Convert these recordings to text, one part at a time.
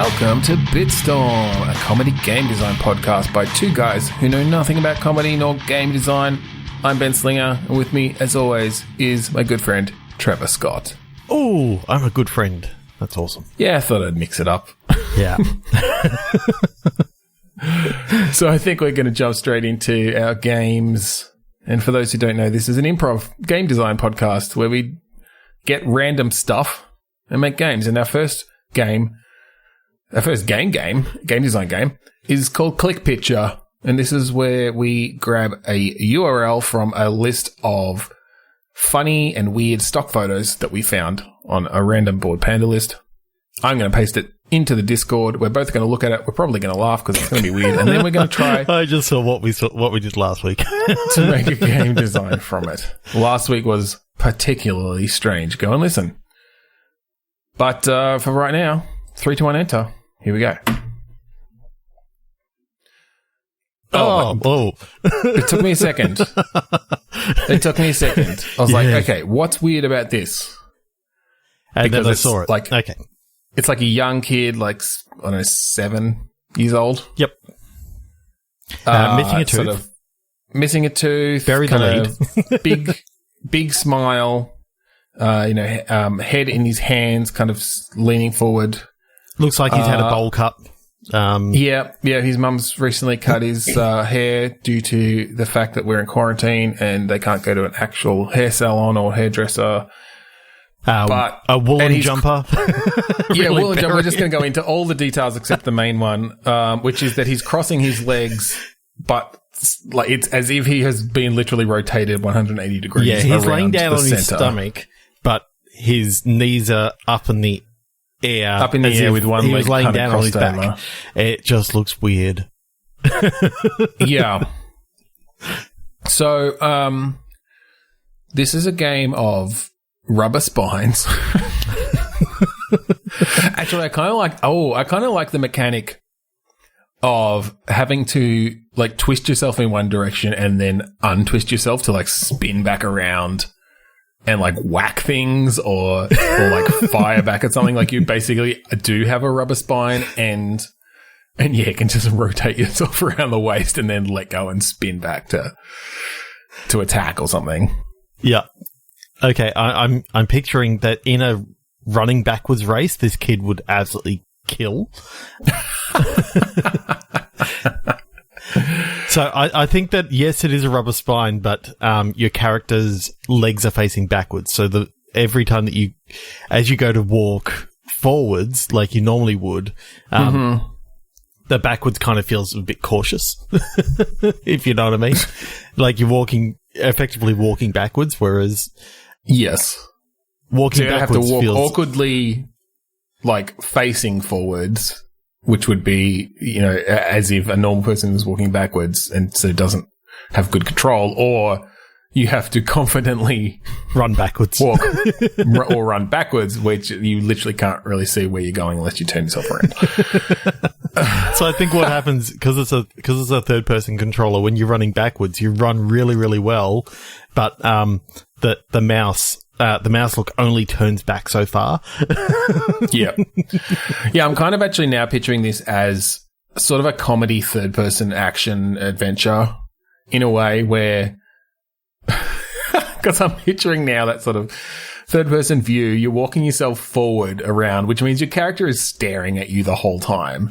Welcome to Bitstorm, a comedy game design podcast by two guys who know nothing about comedy nor game design. I'm Ben Slinger, and with me, as always, is my good friend, Trevor Scott. Oh, I'm a good friend. That's awesome. Yeah, I thought I'd mix it up. Yeah. So I think we're going to jump straight into our games. And for those who don't know, this is an improv game design podcast where we get random stuff and make games. And our first game design game, is called Click Picture. And this is where we grab a URL from a list of funny and weird stock photos that we found on a random Board Panda list. I'm going to paste it into the Discord. We're both going to look at it. We're probably going to laugh because it's going to be weird. And then we're going to try... I just saw what we did last week. to make a game design from it. Last week was particularly strange. Go and listen. But for right now, 3, 2, 1, enter. Here we go. Oh. It took me a second. I was like, okay, what's weird about this? And then I saw it. Okay. It's like a young kid, like, I don't know, 7 years old. Yep. Missing a tooth. Sort of missing a tooth. Bury the lead. big smile. Head in his hands, kind of leaning forward. Looks like he's had a bowl cut. Yeah. His mum's recently cut his hair due to the fact that we're in quarantine and they can't go to an actual hair salon or hairdresser. But a woolen jumper. Really woolen jumper. We're just going to go into all the details except the main one, which is that he's crossing his legs, but like it's as if he has been literally rotated 180 degrees. Yeah, he's laying down on his stomach, but his knees are up in the air. Up in the air with one leg. He was laying down on his back. It just looks weird. Yeah. So, this is a game of rubber spines. Actually, I kind of like the mechanic of having to like twist yourself in one direction and then untwist yourself to like spin back around and like whack things or like fire back at something. Like you basically do have a rubber spine and yeah, can just rotate yourself around the waist and then let go and spin back to attack or something. Yeah. Okay, I'm picturing that in a running backwards race, this kid would absolutely kill. So I think that, yes, it is a rubber spine, but your character's legs are facing backwards. So every time that as you go to walk forwards, like you normally would, the backwards kind of feels a bit cautious, if you know what I mean. Like you're effectively walking backwards, whereas... Yes. Walking backwards have to walk feels awkwardly, like facing forwards, which would be, as if a normal person was walking backwards and so doesn't have good control, or you have to confidently run backwards, walk or run backwards, which you literally can't really see where you're going unless you turn yourself around. So I think what happens, because it's a third person controller, when you're running backwards, you run really, really well, but the mouse look only turns back so far. Yeah. I'm kind of actually now picturing this as sort of a comedy third person action adventure in a way where, because I'm picturing now that sort of third person view, you're walking yourself forward around, which means your character is staring at you the whole time.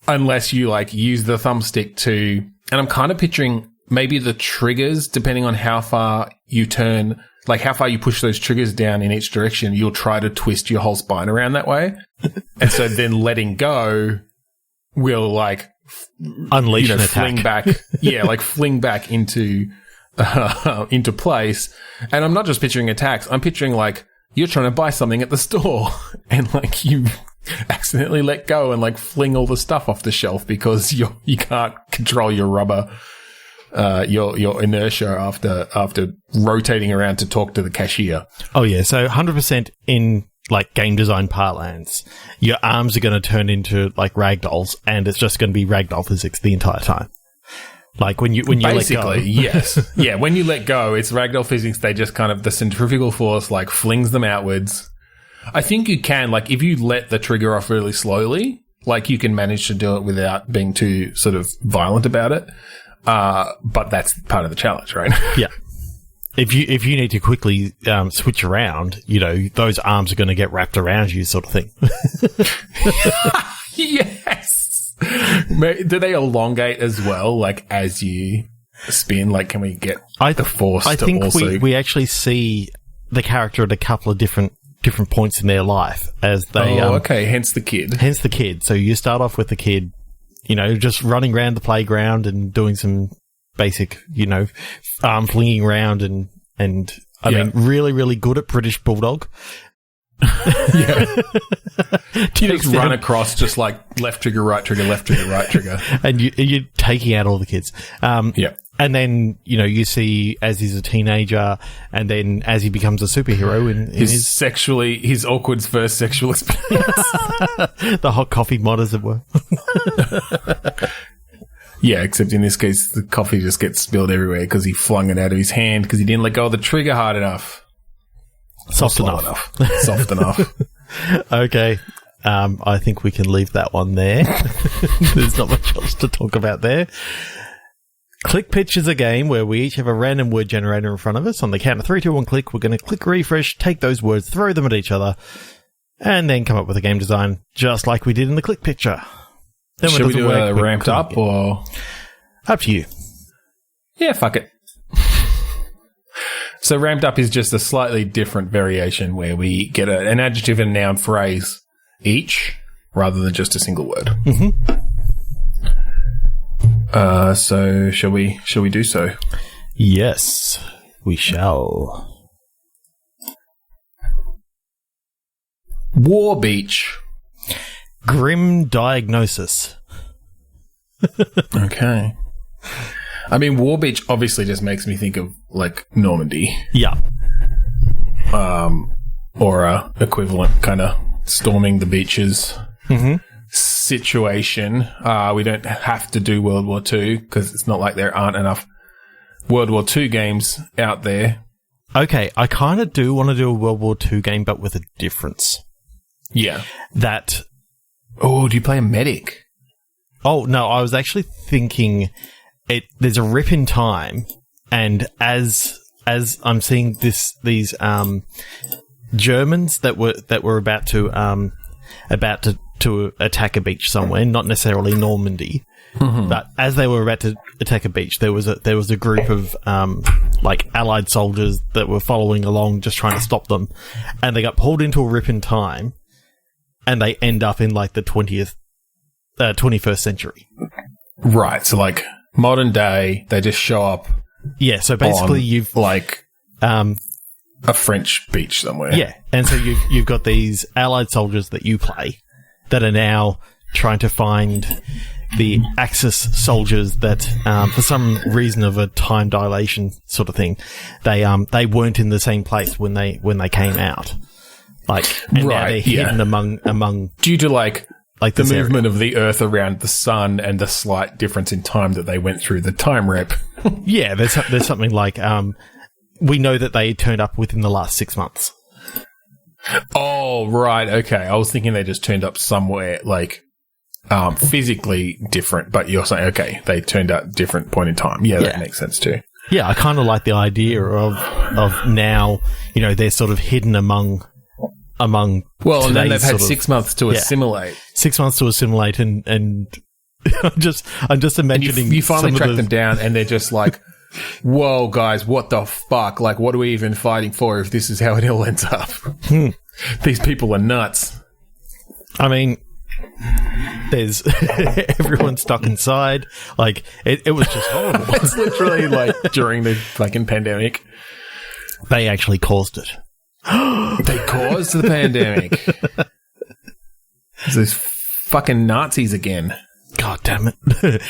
Unless you like use the thumbstick to, and I'm kind of picturing maybe the triggers, depending on how far you turn, like how far you push those triggers down in each direction, you'll try to twist your whole spine around that way. And so then letting go will like unleash an fling attack. Fling back into place. And I'm not just picturing attacks. I'm picturing like you're trying to buy something at the store and like you accidentally let go and like fling all the stuff off the shelf because you can't control your rubber. Your inertia after rotating around to talk to the cashier. Oh yeah, so 100% in like game design parlance, your arms are going to turn into like ragdolls, and it's just going to be ragdoll physics the entire time. Like when you let go. Yes. Yeah, when you let go, it's ragdoll physics. They just kind of, the centrifugal force like flings them outwards. I think you can, like, if you let the trigger off really slowly, like, you can manage to do it without being too sort of violent about it. But that's part of the challenge, right? Yeah. If you need to quickly switch around, you know, those arms are going to get wrapped around you, sort of thing. Yes. Do they elongate as well, like, as you spin? Like, can we get the force to think also... we actually see the character at a couple of different points in their life as they... okay. Hence the kid. So you start off with the kid, you know, just running around the playground and doing some basic, you know, arm flinging around and I mean, really, really good at British Bulldog. Yeah. You just run across just like left trigger, right trigger, left trigger, right trigger. And you're taking out all the kids. Yeah. And then, you know, you see as he's a teenager and then as he becomes a superhero in his awkward first sexual experience. The hot coffee mod, as it were. Yeah, except in this case, the coffee just gets spilled everywhere because he flung it out of his hand because he didn't let go of the trigger hard enough. Soft enough. Soft enough. Okay. I think we can leave that one there. There's not much else to talk about there. Click Pitch is a game where we each have a random word generator in front of us. On the count of 3, 2, 1, click. We're going to click refresh, take those words, throw them at each other, and then come up with a game design just like we did in the Click Picture. Then should we do a ramped up or... Up to you. Yeah, fuck it. So ramped up is just a slightly different variation where we get an adjective and a noun phrase each rather than just a single word. Mm-hmm. So shall we do so? Yes, we shall. War Beach. Grim diagnosis. Okay. I mean, War Beach obviously just makes me think of, like, Normandy. Yeah. Or a equivalent kind of storming the beaches situation. We don't have to do World War II because it's not like there aren't enough World War II games out there. Okay, I kind of do want to do a World War II game, but with a difference. Yeah. That... Oh, do you play a medic? Oh, no, I was actually thinking there's a rip in time, and as I'm seeing these Germans that were about to attack a beach somewhere, not necessarily Normandy, but as they were about to attack a beach, there was a group of like Allied soldiers that were following along, just trying to stop them, and they got pulled into a rip in time. And they end up in, like, the 21st century. Right. So, like, modern day, they just show up. Yeah. So, basically, you've... Like, a French beach somewhere. Yeah. And so, you've got these Allied soldiers that you play that are now trying to find the Axis soldiers that, for some reason of a time dilation sort of thing, they weren't in the same place when they came out. Like, and now they're hidden among due to like the movement area of the Earth around the sun and the slight difference in time that they went through the time rep. Yeah, there's something like we know that they turned up within the last 6 months. Oh, right, okay. I was thinking they just turned up somewhere like physically different, but you're saying okay, they turned up different point in time. Yeah, that makes sense too. Yeah, I kind of like the idea of now, you know, they're sort of hidden among. Well, and then they've had 6 months to assimilate. 6 months to assimilate, and I'm just imagining. And you finally track them down, and they're just like, "Whoa, guys, what the fuck? Like, what are we even fighting for if this is how it all ends up? These people are nuts." I mean, there's everyone stuck inside. Like, it was just horrible. It's literally like during the fucking pandemic. They actually caused it. They caused the pandemic. Those fucking Nazis again. God damn it.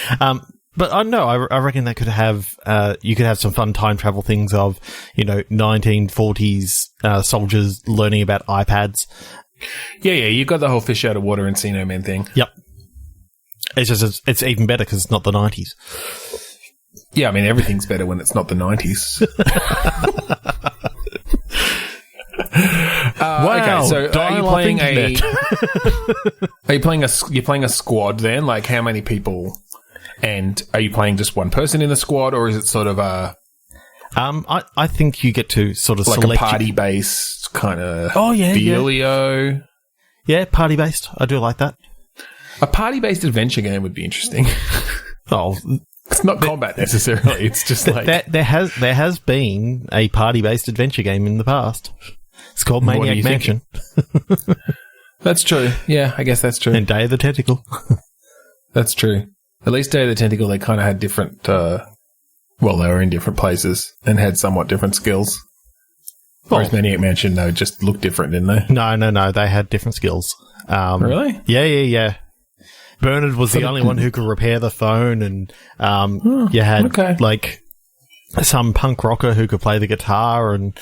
But I know, I reckon they could have, you could have some fun time travel things of, you know, 1940s soldiers learning about iPads. Yeah, you've got the whole fish out of water and see no man thing. Yep. It's even better because it's not the 90s. Yeah, I mean, everything's better when it's not the 90s. Wow, okay, so are you dial-up playing internet. you're playing a squad then? Like, how many people? And are you playing just one person in the squad, or is it sort of a I think you get to sort of like select a party-based kind of yeah. dealio? Yeah, party-based. I do like that. A party-based adventure game would be interesting. Oh, It's not combat necessarily. It's just like there has been a party-based adventure game in the past. It's called What are Maniac you Mansion That's true. Yeah, I guess that's true. and Day of the Tentacle. That's true. At least Day of the Tentacle, they kind of had different. They were in different places and had somewhat different skills. Whereas Maniac Mansion, they just looked different, didn't they? No. They had different skills. Really? Yeah. Bernard was the only one who could repair the phone, and you had like some punk rocker who could play the guitar, and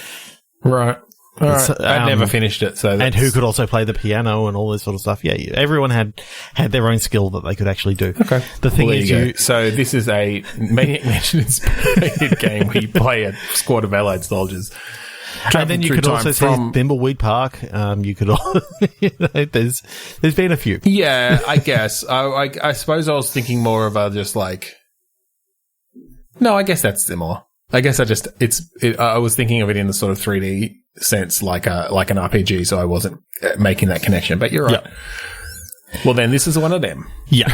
Right. All right. I never finished it, so and who could also play the piano and all this sort of stuff. Yeah, everyone had their own skill that they could actually do. Okay. The thing is, so this is a Maniac Mansion inspired game where you play a squad of Allied soldiers. and then you could also see Thimbleweed Park. You could, there's been a few. Yeah, I guess. I suppose I was thinking more of a just like. No, I guess that's similar. I guess I was thinking of it in the sort of 3D sense, like an RPG, so I wasn't making that connection. But you're right. Yep. Well, then this is one of them. Yeah.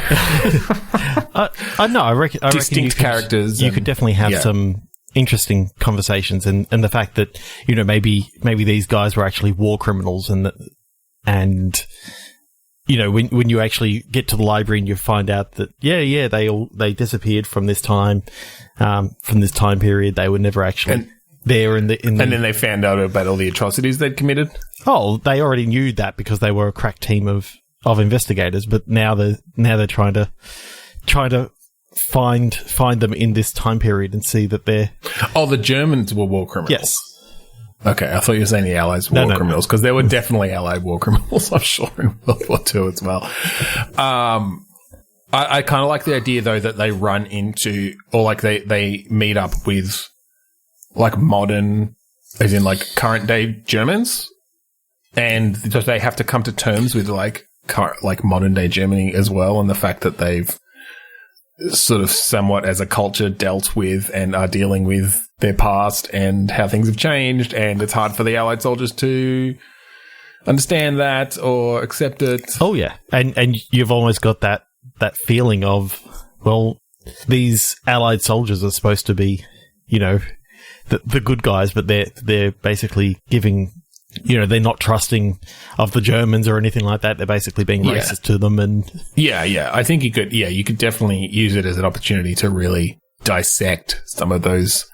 I reckon distinct characters. You could definitely have some interesting conversations, and the fact that maybe these guys were actually war criminals, and when you actually get to the library and you find out that they disappeared from this time period, they were never actually there in the and then they found out about all the atrocities they'd committed. Oh, they already knew that because they were a crack team of investigators, but now they're trying to find them in this time period and see that they're... Oh, the Germans were war criminals. Yes. Okay, I thought you were saying the Allies were war criminals, because there were definitely Allied war criminals, I'm sure, in World War II as well. I kind of like the idea, though, that they run into, or like they meet up with like modern, as in like current day Germans, and they have to come to terms with like modern day Germany as well, and the fact that they've sort of somewhat as a culture dealt with and are dealing with their past and how things have changed, and it's hard for the Allied soldiers to understand that or accept it. Oh yeah, and you've almost got that feeling of, well, these Allied soldiers are supposed to be, the good guys, but they're basically giving, they're not trusting of the Germans or anything like that. They're basically being racist to them, and I think you could definitely use it as an opportunity to really dissect some of those.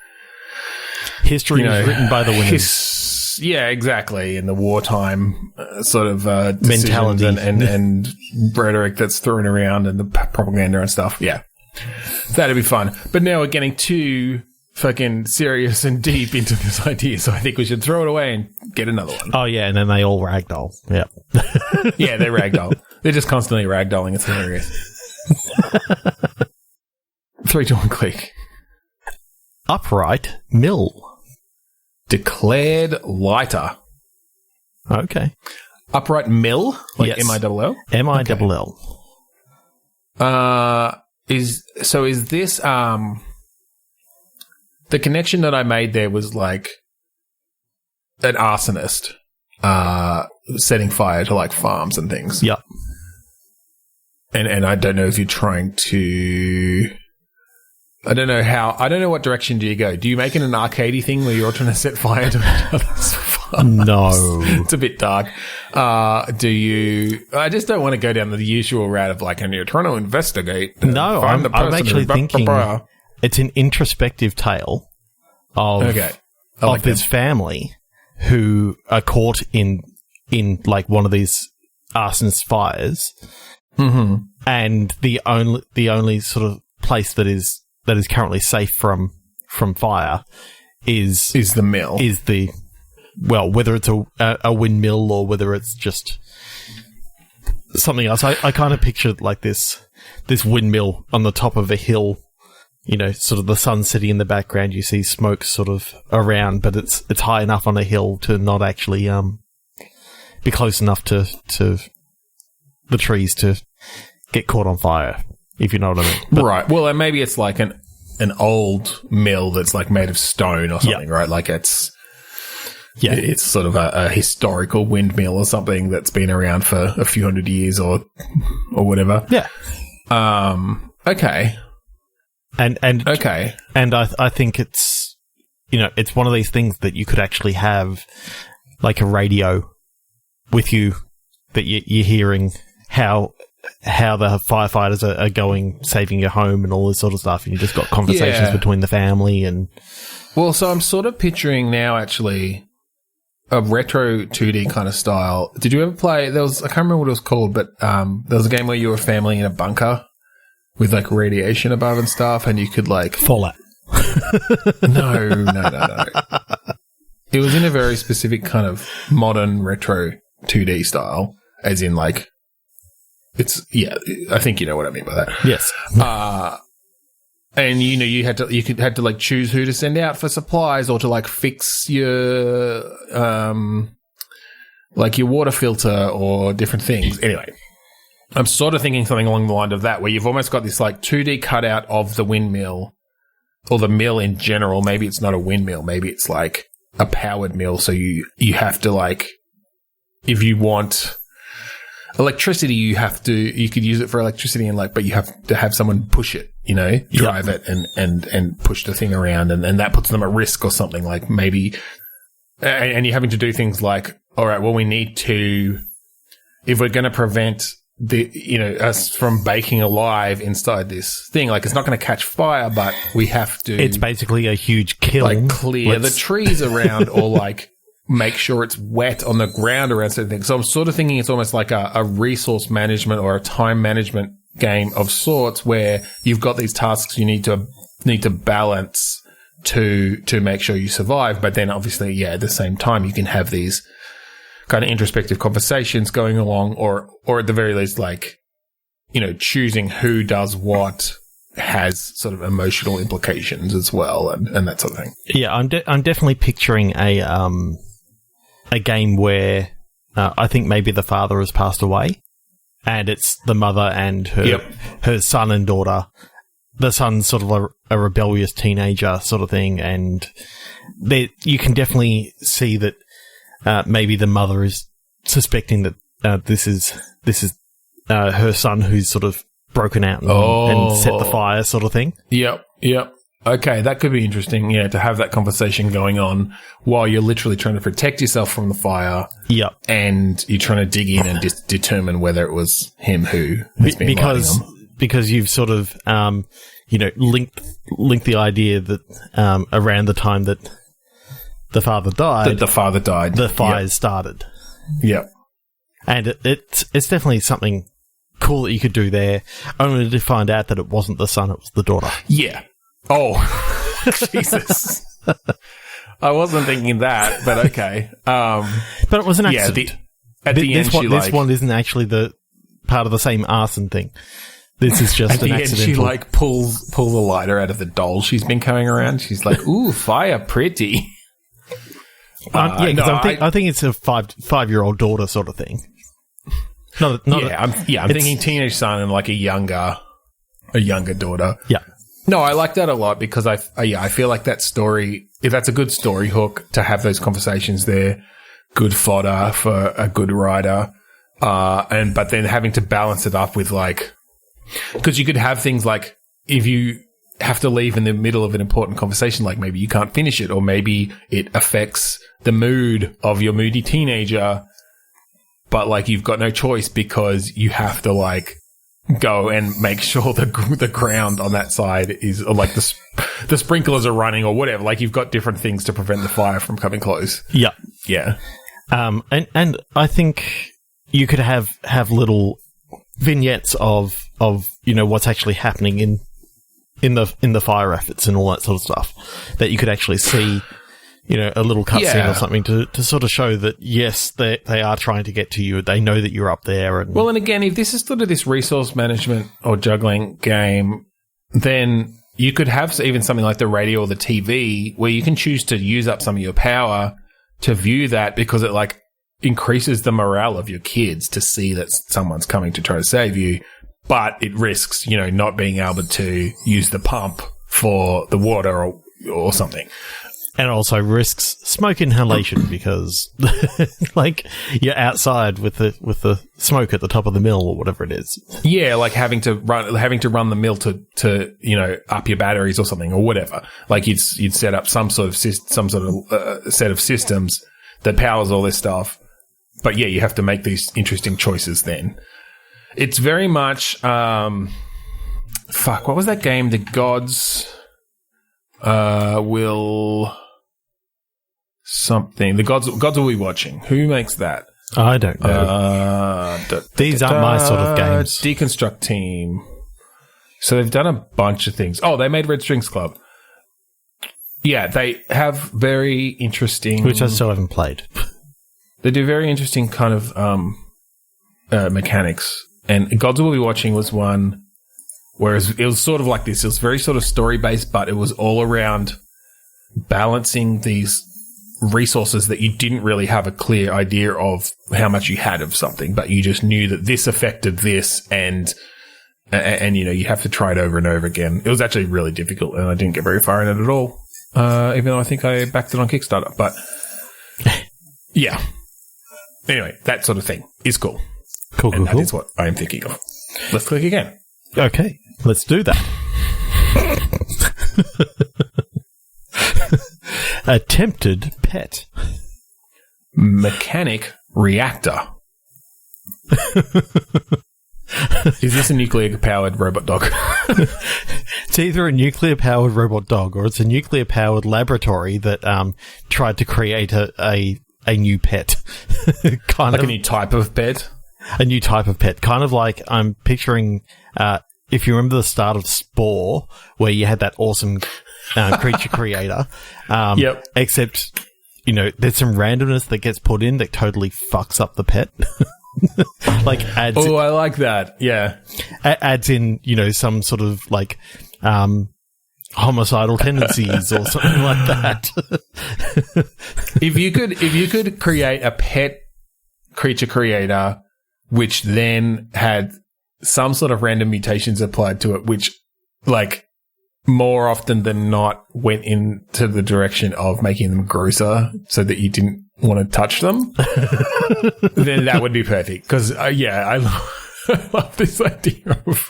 History is written by the winners. Yeah, exactly. And the wartime sort of mentality and rhetoric that's thrown around, and the propaganda and stuff. Yeah, that'd be fun. But now we're getting too fucking serious and deep into this idea, so I think we should throw it away and get another one. Oh yeah, and then they all ragdoll. Yeah, yeah, they ragdoll. They're just constantly ragdolling. It's hilarious. 3, 2, 1, click. Upright mill. Declared lighter. Okay. Upright mill? Like yes. M-I-L-L? M-I-L-L. Is this, the connection that I made there was like an arsonist, setting fire to like farms and things. Yep. And I don't know if you're trying to... I don't know what direction do you go. Do you make it an arcadey thing where you're trying to set fire to each other's farms? No. It's a bit dark. Do you... I just don't want to go down the usual route of like, and you're trying to investigate. No, I'm actually thinking it's an introspective tale of this family who are caught in like one of these arsonist fires. Mm-hmm. And the only sort of place that is currently safe from fire is the mill. Whether it's a windmill or whether it's just something else. I kind of pictured like this windmill on the top of a hill, sort of the sun setting in the background. You see smoke sort of around, but it's high enough on a hill to not actually be close enough to the trees to get caught on fire, if you know what I mean. But, right. Well, and maybe it's like an old mill that's like made of stone or something, right? Like it's sort of a historical windmill or something that's been around for a few hundred years or whatever. Yeah. Okay. And I think it's, you know, it's one of these things that you could actually have like a radio with you that you're hearing how the firefighters are going, saving your home and all this sort of stuff. And you just got conversations between the family and... Well, so I'm sort of picturing now actually a retro 2D kind of style. Did you ever play... I can't remember what it was called, but there was a game where you were a family in a bunker with like radiation above and stuff, and you could like... Fallout. No. It was in a very specific kind of modern retro 2D style, as in like... It's I think you know what I mean by that. Yes. And you know you had to like choose who to send out for supplies or to like fix your like your water filter or different things. Anyway, I'm sort of thinking something along the line of that, where you've almost got this like 2D cutout of the windmill or the mill in general. Maybe it's not a windmill, maybe it's like a powered mill. So you have to like, if you want electricity, you could use it for electricity and like, but you have to have someone push it, you know, drive it and push the thing around, and that puts them at risk or something, like maybe, and you're having to do things like, all right, well, we need to, if we're going to prevent us from baking alive inside this thing, like it's not going to catch fire, but we have to. It's basically a huge kiln. Like clear the trees around or like make sure it's wet on the ground around certain things. So I'm sort of thinking it's almost like a resource management or a time management game of sorts, where you've got these tasks you need to balance to make sure you survive. But then obviously, at the same time, you can have these kind of introspective conversations going along, or at the very least, like, you know, choosing who does what has sort of emotional implications as well, and that sort of thing. Yeah, I'm definitely picturing a game where I think maybe the father has passed away, and it's the mother and her son and daughter. The son's sort of a rebellious teenager sort of thing, and you can definitely see that maybe the mother is suspecting that this is her son who's sort of broken out and set the fire sort of thing. Yep. Okay, that could be interesting, to have that conversation going on while you're literally trying to protect yourself from the fire. Yep. And you're trying to dig in and determine whether it was him who has been lighting them. Because you've sort of, linked the idea that around the time that the father died... The fires started. Yep. And it's definitely something cool that you could do there, only to find out that it wasn't the son, it was the daughter. Yeah. Oh, Jesus. I wasn't thinking that, but okay. But it was an accident. This one isn't actually the part of the same arson thing. This is just an accident. She like pulls the lighter out of the doll she's been carrying around. She's like, "Ooh, fire, pretty." I think it's a 5-year-old daughter sort of thing. I'm thinking teenage son and like a younger daughter. Yeah. No, I like that a lot because I feel like that story, if that's a good story hook to have those conversations there, good fodder for a good writer, but then having to balance it up with like, because you could have things like if you have to leave in the middle of an important conversation, like maybe you can't finish it, or maybe it affects the mood of your moody teenager, but like you've got no choice because you have to like go and make sure the ground on that side is, or like the sprinklers are running or whatever. Like you've got different things to prevent the fire from coming close. Yeah. Yeah. And I think you could have little vignettes of what's actually happening in the fire efforts and all that sort of stuff that you could actually see, a little cutscene or something to sort of show that, yes, they are trying to get to you. They know that you're up there. And again, if this is sort of this resource management or juggling game, then you could have even something like the radio or the TV where you can choose to use up some of your power to view that, because it like increases the morale of your kids to see that someone's coming to try to save you, but it risks, not being able to use the pump for the water or something. And also risks smoke inhalation because, you're outside with the smoke at the top of the mill or whatever it is. Yeah, like having to run the mill to up your batteries or something or whatever. Like you'd set up some sort of set of systems that powers all this stuff. But yeah, you have to make these interesting choices. Then it's very much what was that game? The gods will. Something. The gods will be watching. Who makes that? I don't know. These aren't my sort of games. Deconstruct Team. So they've done a bunch of things. Oh, they made Red Strings Club. Yeah, they have very interesting... Which I still haven't played. They do very interesting kind of mechanics. And Gods Will Be Watching was one, whereas it was sort of like this. It was very sort of story-based, but it was all around balancing these resources that you didn't really have a clear idea of how much you had of something, but you just knew that this affected this, and you have to try it over and over again. It was actually really difficult, and I didn't get very far in it at all, even though I think I backed it on Kickstarter. But yeah, anyway, that sort of thing is cool. Cool. That is what I am thinking of. Let's click again. Okay, let's do that. Attempted pet. Mechanic reactor. Is this a nuclear-powered robot dog? It's either a nuclear-powered robot dog or it's a nuclear-powered laboratory that tried to create a new pet. A new type of pet? A new type of pet. Kind of like I'm picturing, if you remember the start of Spore, where you had that awesome... creature creator. Yep. Except, there's some randomness that gets put in that totally fucks up the pet. Adds. Oh, I like that. Yeah. Adds in, some sort of homicidal tendencies or something like that. If you could create a pet creature creator, which then had some sort of random mutations applied to it, which more often than not went into the direction of making them grosser so that you didn't want to touch them, then that would be perfect. Because, I love this idea of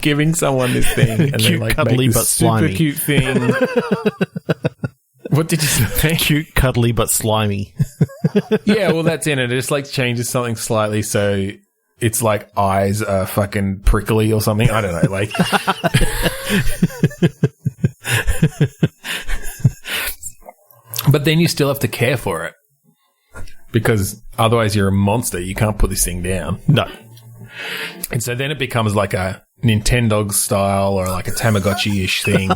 giving someone this thing and cute, then cuddly, make but this super slimy. cute thing. What did you say? Cute, cuddly, but slimy. Yeah, well, that's in it. It just changes something slightly so it's eyes are fucking prickly or something. I don't know. But then you still have to care for it because otherwise you're a monster. You can't put this thing down. No. And so then it becomes like a Nintendo style or like a Tamagotchi-ish thing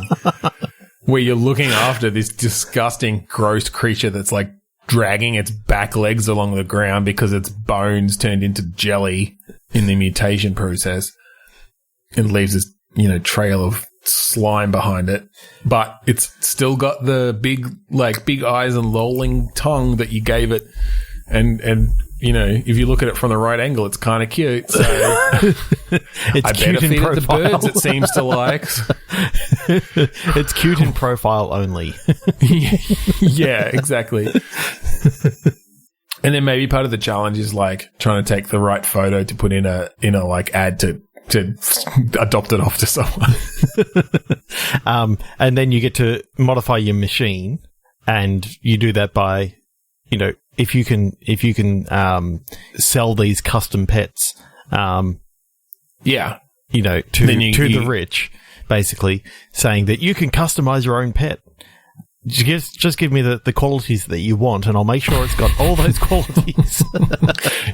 where you're looking after this disgusting, gross creature that's dragging its back legs along the ground because its bones turned into jelly in the mutation process and leaves this, trail of slime behind it. But it's still got the big eyes and lolling tongue that you gave it. And if you look at it from the right angle, it's kind of cute. So it's cute in profile. The birds it seems to like. It's cute in profile only. Yeah, exactly. And then maybe part of the challenge is trying to take the right photo to put in a ad to adopt it off to someone. And then you get to modify your machine, and you do that by, if you can sell these custom pets, to the rich, basically saying that you can customize your own pet. Just give me the qualities that you want, and I'll make sure it's got all those qualities.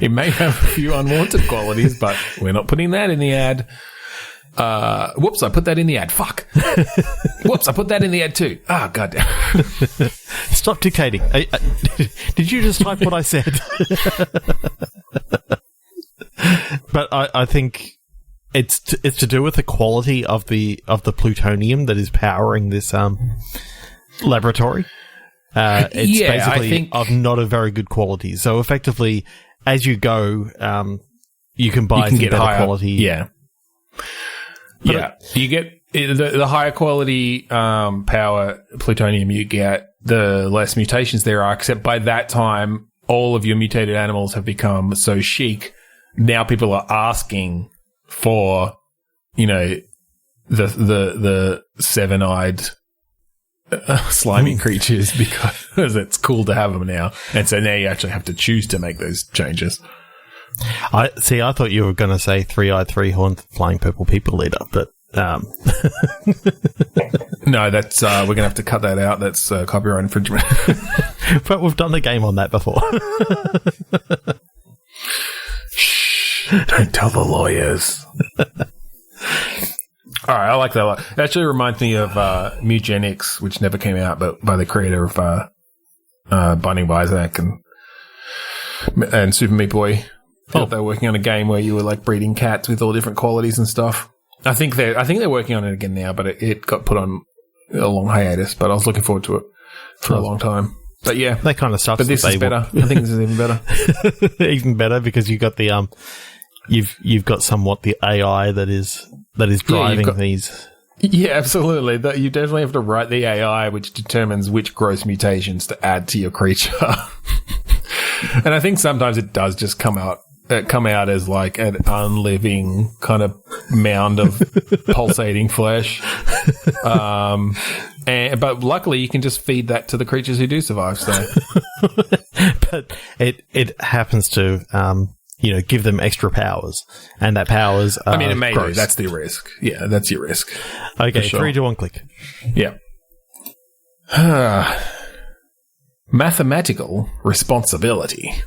It may have a few unwanted qualities, but we're not putting that in the ad. Whoops, I put that in the ad. Fuck. Whoops, I put that in the ad too. Ah, goddamn. Stop dictating. Did you just type what I said? But I think it's to do with the quality of the plutonium that is powering this laboratory. It's Yeah, I basically think- of not a very good quality. So effectively, as you go, you can buy some better quality. Yeah. But Yeah. You get the higher quality power plutonium you get, the less mutations there are, except by that time, all of your mutated animals have become so chic. Now people are asking for, the seven-eyed slimy creatures because it's cool to have them now. And so now you actually have to choose to make those changes. I thought you were going to say three-eyed, three-horned, flying purple people eater, but No, that's we're going to have to cut that out. That's copyright infringement. but we've done the game on that before. Shh, don't tell the lawyers. All right, I like that a lot. It actually reminds me of Mutagenics, which never came out, but by the creator of Binding of Isaac and Super Meat Boy. They were working on a game where you were like breeding cats with all different qualities and stuff. I think they're working on it again now, but it got put on a long hiatus. But I was looking forward to it for a long time. But yeah, that kind of stuff. But this is better. I think this is even better. Even better because you got the you've got somewhat the AI that is driving these. Yeah, absolutely. You definitely have to write the AI which determines which gross mutations to add to your creature. And I think sometimes it does just come out as like an unliving kind of mound of pulsating flesh. But luckily you can just feed that to the creatures who do survive. So, but it happens to give them extra powers, and that powers. I mean, it may do. gross. That's the risk. Yeah, that's your risk. Okay, sure. 3, 2, 1, click. Yeah. Mathematical responsibility.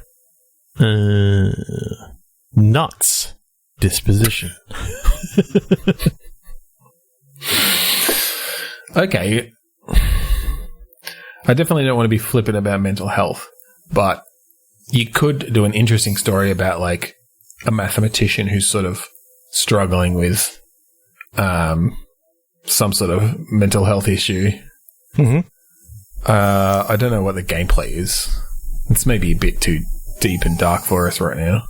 Nuts disposition. Okay. I definitely don't want to be flippant about mental health, but you could do an interesting story about like a mathematician who's sort of struggling with some sort of mental health issue. Mm-hmm. I don't know what the gameplay is. It's maybe a bit too deep and dark for us right now.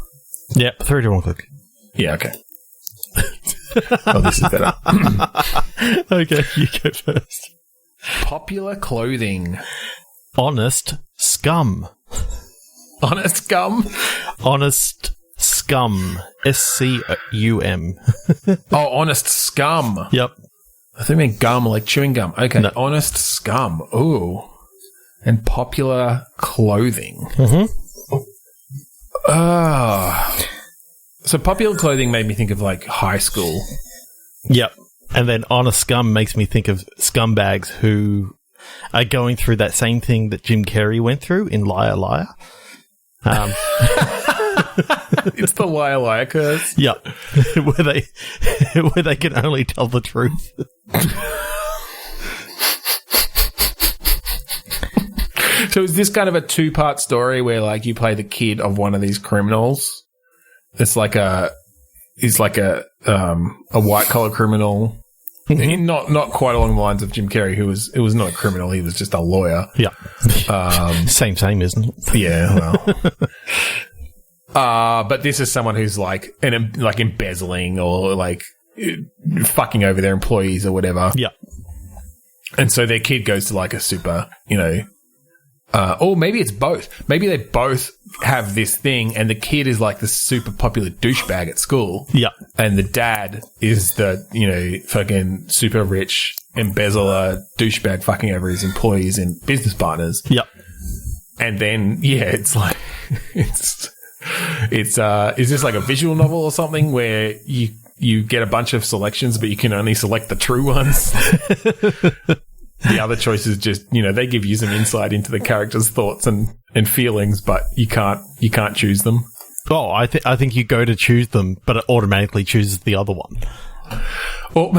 Yep, 3, 2, 1, click. Yeah, okay. Oh, this is better. Okay, you go first. Popular clothing. Honest scum. Honest scum? Honest scum. SCUM. Oh, honest scum. Yep. I think I mean gum, like chewing gum. Okay, no. Honest scum. Ooh. And popular clothing. Mm-hmm. So popular clothing made me think of like high school. Yep. And then honest scum makes me think of scumbags who are going through that same thing that Jim Carrey went through in Liar Liar. It's the liar liar curse. Yep. where they can only tell the truth. So is this kind of a two-part story where like you play the kid of one of these criminals? He's like a white collar criminal. Not quite along the lines of Jim Carrey, who was not a criminal, he was just a lawyer. Yeah. Same, isn't it? Yeah, well. But this is someone who's like embezzling or like fucking over their employees or whatever. Yeah. And so their kid goes to like a super, or maybe it's both. Maybe they both have this thing and the kid is like the super popular douchebag at school. Yeah. And the dad is the, fucking super rich embezzler douchebag fucking over his employees and business partners. Yeah. And then, yeah, it's like, is this like a visual novel or something where you get a bunch of selections, but you can only select the true ones? The other choices just, they give you some insight into the character's thoughts and feelings, but you can't choose them. Oh, I think you go to choose them, but it automatically chooses the other one. Or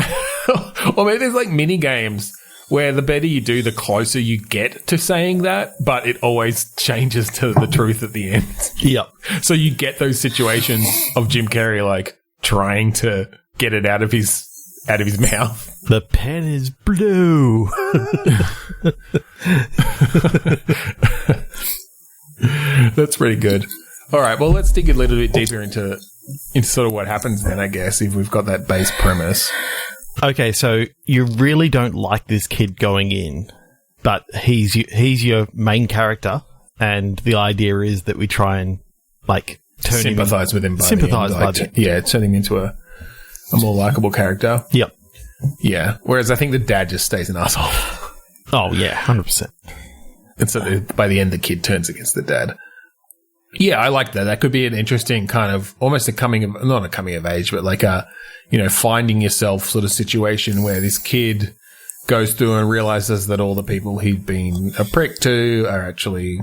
maybe there's like mini games where the better you do, the closer you get to saying that, but it always changes to the truth at the end. Yep. So you get those situations of Jim Carrey like trying to get it out of his out of his mouth. The pen is blue. That's pretty good. All right, well, let's dig a little bit deeper into sort of what happens then, I guess, if we've got that base premise. Okay, so you really don't like this kid going in, but he's your main character, and the idea is that we try and, like, sympathise with him. Turn him into a more likeable character. Yep. Yeah, whereas I think the dad just stays an asshole. Oh, yeah, 100%. And so by the end, the kid turns against the dad. Yeah, I like that. That could be an interesting kind of, almost not a coming of age, but like a, finding yourself sort of situation where this kid goes through and realizes that all the people he'd been a prick to are actually,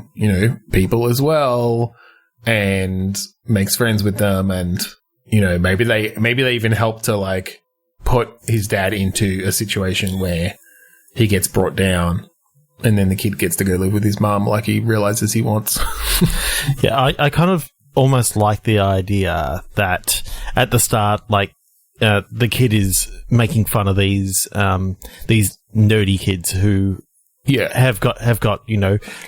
people as well, and makes friends with them, and, maybe they even help to like put his dad into a situation where he gets brought down. And then the kid gets to go live with his mum like he realizes he wants. Yeah, I kind of almost like the idea that at the start, like, the kid is making fun of these nerdy kids who have got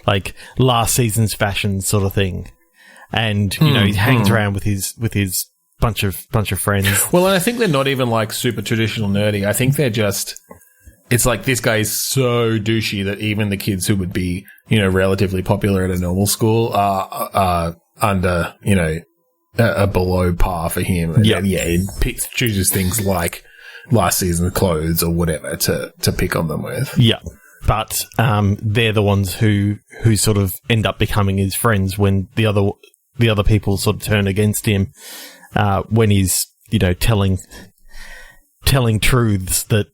like last season's fashion sort of thing. And, he hangs around with his bunch of friends. Well, and I think they're not even like super traditional nerdy. I think they're just... It's like this guy is so douchey that even the kids who would be, relatively popular at a normal school are under, a below par for him. And he chooses things like last season's clothes or whatever to pick on them with. Yeah. But they're the ones who sort of end up becoming his friends when the other people sort of turn against him when he's, telling truths that,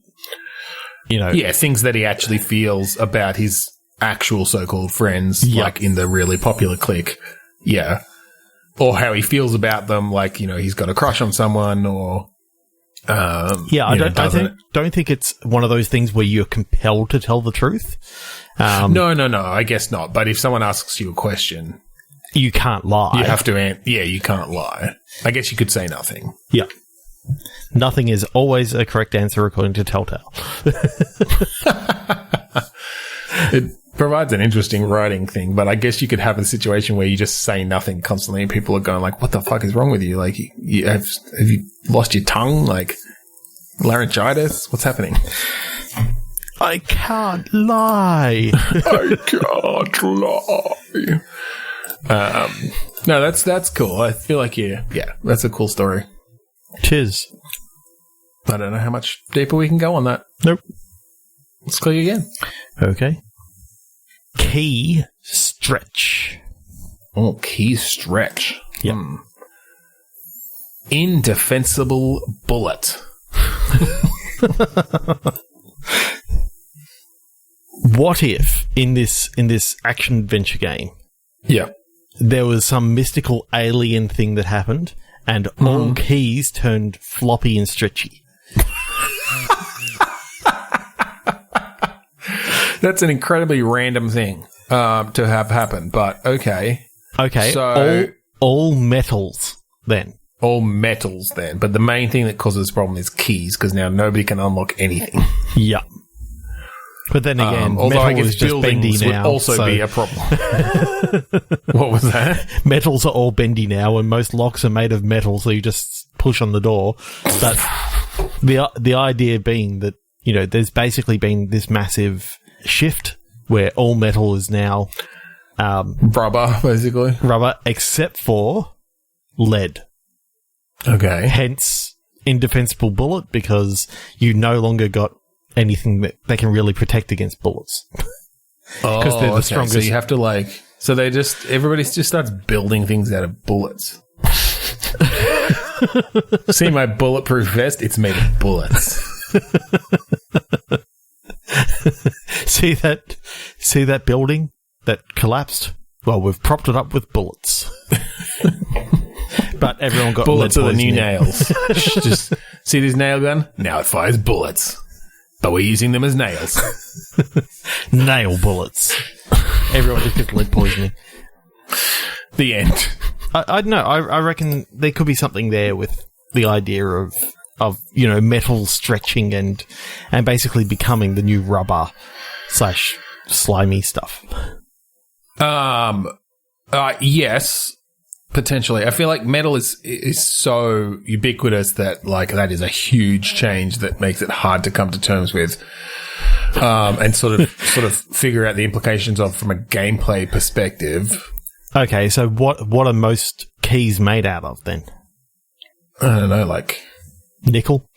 things that he actually feels about his actual so-called friends, like in the really popular clique. Yeah. Or how he feels about them, like, he's got a crush on someone or... I don't think it's one of those things where you're compelled to tell the truth. No, I guess not. But if someone asks you a question... You can't lie. You have to... you can't lie. I guess you could say nothing. Yeah. Nothing is always a correct answer according to Telltale. It provides an interesting writing thing, but I guess you could have a situation where you just say nothing constantly and people are going like, what the fuck is wrong with you? Like, have you lost your tongue? Like, laryngitis? What's happening? I can't lie. I can't lie. No, that's cool. I feel like, that's a cool story. Tis. I don't know how much deeper we can go on that. Nope. Let's click again. Okay. Key stretch. Oh, key stretch. Yep. Indefensible bullet. What if in this action adventure game, there was some mystical alien thing that happened, and all keys turned floppy and stretchy? That's an incredibly random thing to have happen, but okay. Okay, so all metals then. All metals then, but the main thing that causes this problem is keys, because now nobody can unlock anything. Yeah. But then again, although I metal guess is just bendy buildings would now. also be a problem. What was that? Metals are all bendy now, and most locks are made of metal, so you just push on the door. But the idea being that, there's basically been this massive shift where all metal is now rubber, basically. Rubber, except for lead. Okay. Hence, indefensible bullet, because you no longer got anything that they can really protect against bullets. Because they're the strongest. So you have to everybody just starts building things out of bullets. See my bulletproof vest? It's made of bullets. See that building that collapsed? Well, we've propped it up with bullets. But everyone got bullets lead are the new poisoning. nails. Just see this nail gun? Now it fires bullets. But we're using them as nails. Nail bullets. Everyone just gets lead poisoning. The end. I don't know. I reckon there could be something there with the idea of metal stretching and basically becoming the new rubber / slimy stuff. Yes, potentially. I feel like metal is so ubiquitous that that is a huge change that makes it hard to come to terms with, and sort of figure out the implications of from a gameplay perspective. Okay, so what are most keys made out of then? I don't know, nickel.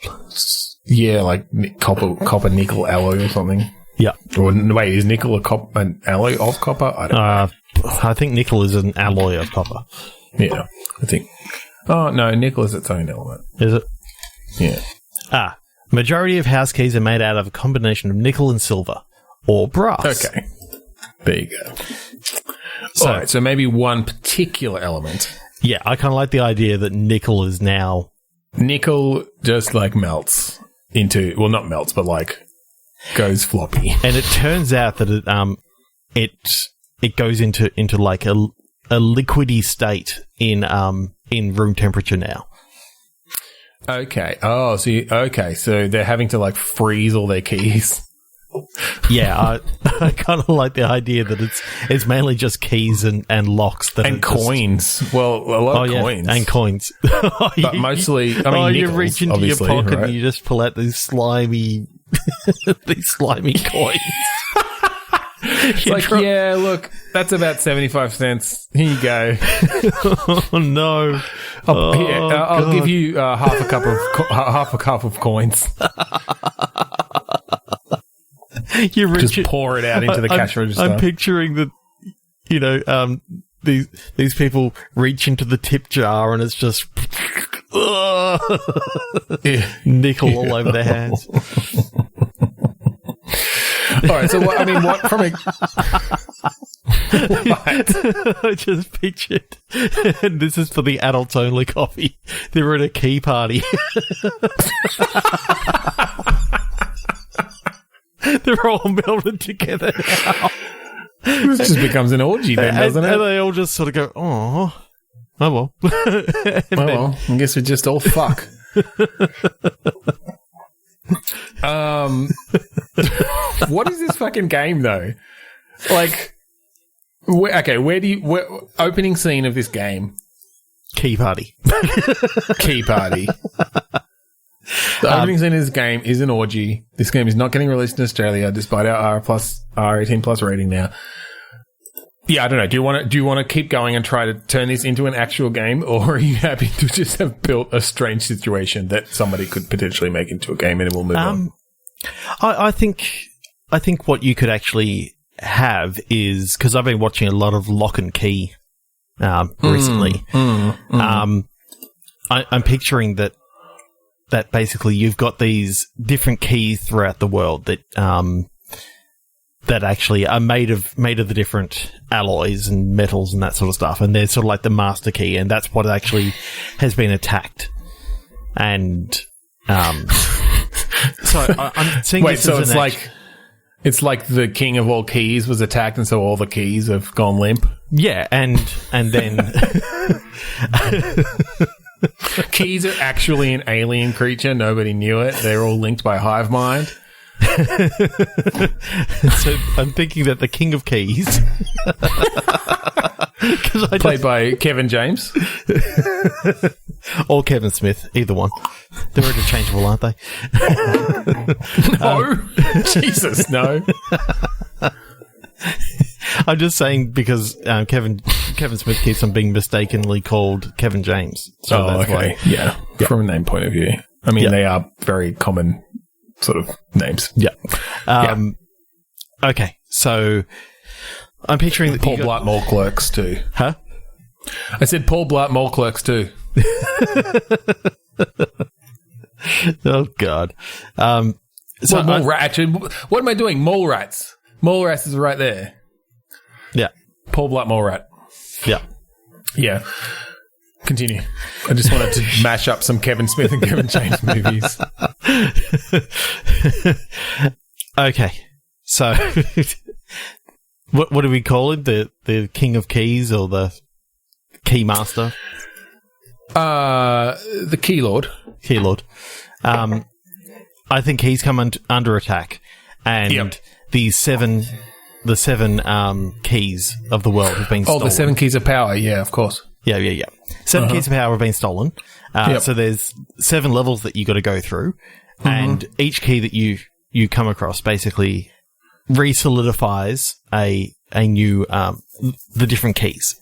Yeah, copper nickel alloy or something. Yeah. Or wait, is nickel an alloy of copper? I don't know. I think nickel is an alloy of copper. Yeah, I think. Oh no, nickel is its own element. Is it? Yeah. Majority of house keys are made out of a combination of nickel and silver, or brass. Okay. There you go. All right, so maybe one particular element. Yeah, I kind of like the idea that nickel is now... Nickel just, melts into... Well, not melts, but, goes floppy. And it turns out that it goes into a liquidy state in room temperature now. Okay. Oh, so they're having to, freeze all their keys. Yeah, I kind of like the idea that it's mainly just keys and locks that and coins. Well, a lot of coins and coins, but mostly. I mean, you reach into your pocket right? and you just pull out these slimy coins. It's look, that's about 75 cents. Here you go. Oh no! I'll give you half a cup of coins. Just pour it out into the cash register. I'm picturing that, these people reach into the tip jar and it's just nickel all over their hands. All right, so what from a... I just pictured, and this is for the adults only coffee. They're at a key party. They're all melded together now. This just becomes an orgy then, doesn't it? And they all just sort of go, oh well. Well, I guess we just all fuck. What is this fucking game, though? Where opening scene of this game? Key party. Key party. The opening scene of this game is an orgy. This game is not getting released in Australia, despite our R18+ rating now. Yeah, I don't know. Do you want to keep going and try to turn this into an actual game, or are you happy to just have built a strange situation that somebody could potentially make into a game and we'll move on? I think what you could actually have is, because I've been watching a lot of Lock and Key recently. I'm picturing that basically you've got these different keys throughout the world that actually are made of the different alloys and metals and that sort of stuff, and they're sort of like the master key, and that's what actually has been attacked. And so I'm seeing. Wait, so it's like the king of all keys was attacked, and so all the keys have gone limp. Yeah, and then. Keys are actually an alien creature. Nobody knew it. They're all linked by hive mind. So I'm thinking that the King of Keys, played by Kevin James or Kevin Smith, either one. They're interchangeable, aren't they? No, Jesus, no. I'm just saying because Kevin Smith keeps on being mistakenly called Kevin James. So that's okay. Why. Yeah. From a name point of view. I mean, they are very common sort of names. Yeah. Okay, so I'm picturing that Paul Blart Mall Clerks too. Huh? I said Paul Blart Mall Clerks too. Oh, God. Actually, what am I doing? Mole Rats. Mole Rats is right there. Yeah. Paul Blart Mole Rat. Yeah. Yeah. Continue. I just wanted to mash up some Kevin Smith and Kevin James movies. Okay. So, what do we call him? The King of Keys or the Key Master? The Key Lord. Key Lord. I think he's come under attack, and the seven keys of the world have been stolen. Oh, the 7 keys of power. Yeah, of course. Yeah. 7 keys of power have been stolen. So there's 7 levels that you got to go through, and each key that you come across basically re-solidifies a new the different keys.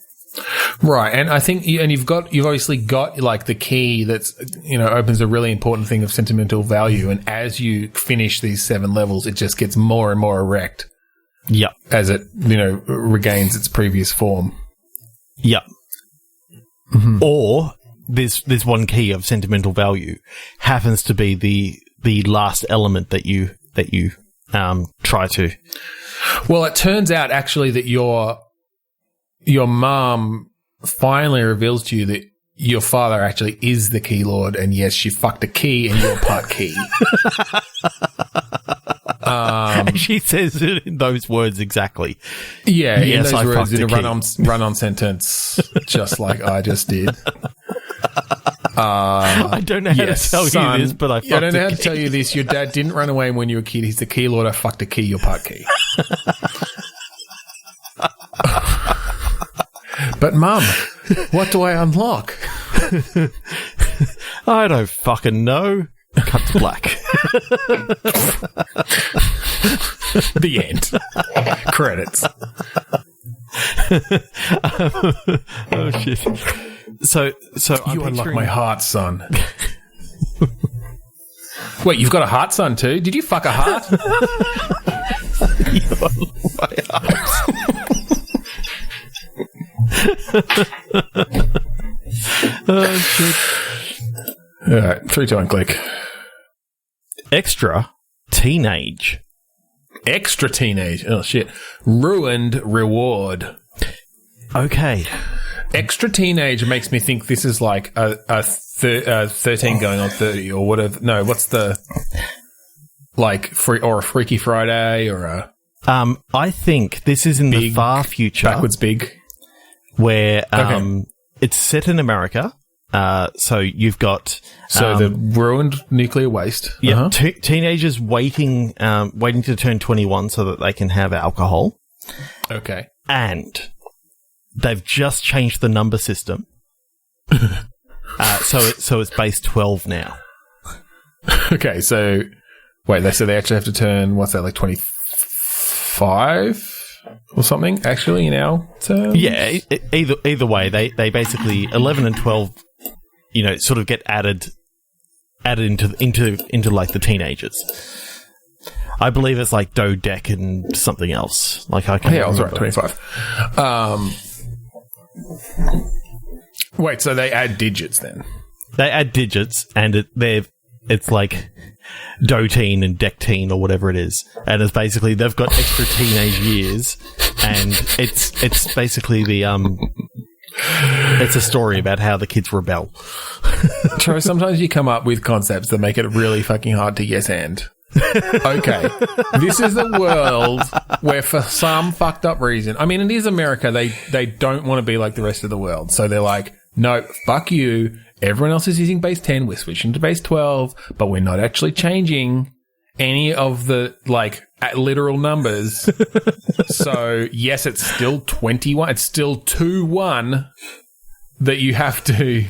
Right, and I think you've obviously got like the key that's opens a really important thing of sentimental value, and as you finish these 7 levels, it just gets more and more erect. Yep. As it regains its previous form. Yep. Or this one key of sentimental value happens to be the last element that you try to. Well, it turns out actually that your mom finally reveals to you that your father actually is the key lord, and yes, she fucked a key and you're part key. She says it in those words exactly. Yeah, yes, in those words, in a key. run-on sentence, just like I just did. I don't know how to tell you this, but I don't know how to tell you this. Your dad didn't run away when you were a kid. He's the key lord. I fucked a key. You're part key. But, Mum, what do I unlock? I don't fucking know. Cut to black. The end. Credits. Oh, shit. So you unlock my heart, son. Wait, you've got a heart, son, too? Did you fuck a heart? You unlock my heart. Oh, shit. All right, 3, 2, 1, click. Extra teenage. Extra teenage. Oh, shit. Ruined reward. Okay. Extra teenage makes me think this is like a 13 going on 30 or whatever. No, what's the or a Freaky Friday or a I think this is in the far future, backwards big, where it's set in America. So you've got the ruined nuclear waste. Yeah, teenagers waiting to turn 21 so that they can have alcohol. Okay, and they've just changed the number system. So it's base 12 now. Okay, so wait, they actually have to turn, what's that, like 25 or something, actually, in our terms? Yeah, either way, they basically 11 and 12, sort of get added into like the teenagers. I believe it's like dodec and something else. Like I can't. Yeah, I was right. 25. Wait, so they add digits then? They add digits, and it's like doteen and decteen or whatever it is, and it's basically they've got extra teenage years, and it's basically the it's a story about how the kids rebel. Troy, sometimes you come up with concepts that make it really fucking hard to yes and. Okay, this is a world where for some fucked up reason, I mean, it is America, they don't want to be like the rest of the world, so they're like, no, fuck you, everyone else is using base 10, we're switching to base 12, but we're not actually changing any of the, like, literal numbers. So, yes, it's still 21, it's still 2-1 that you have to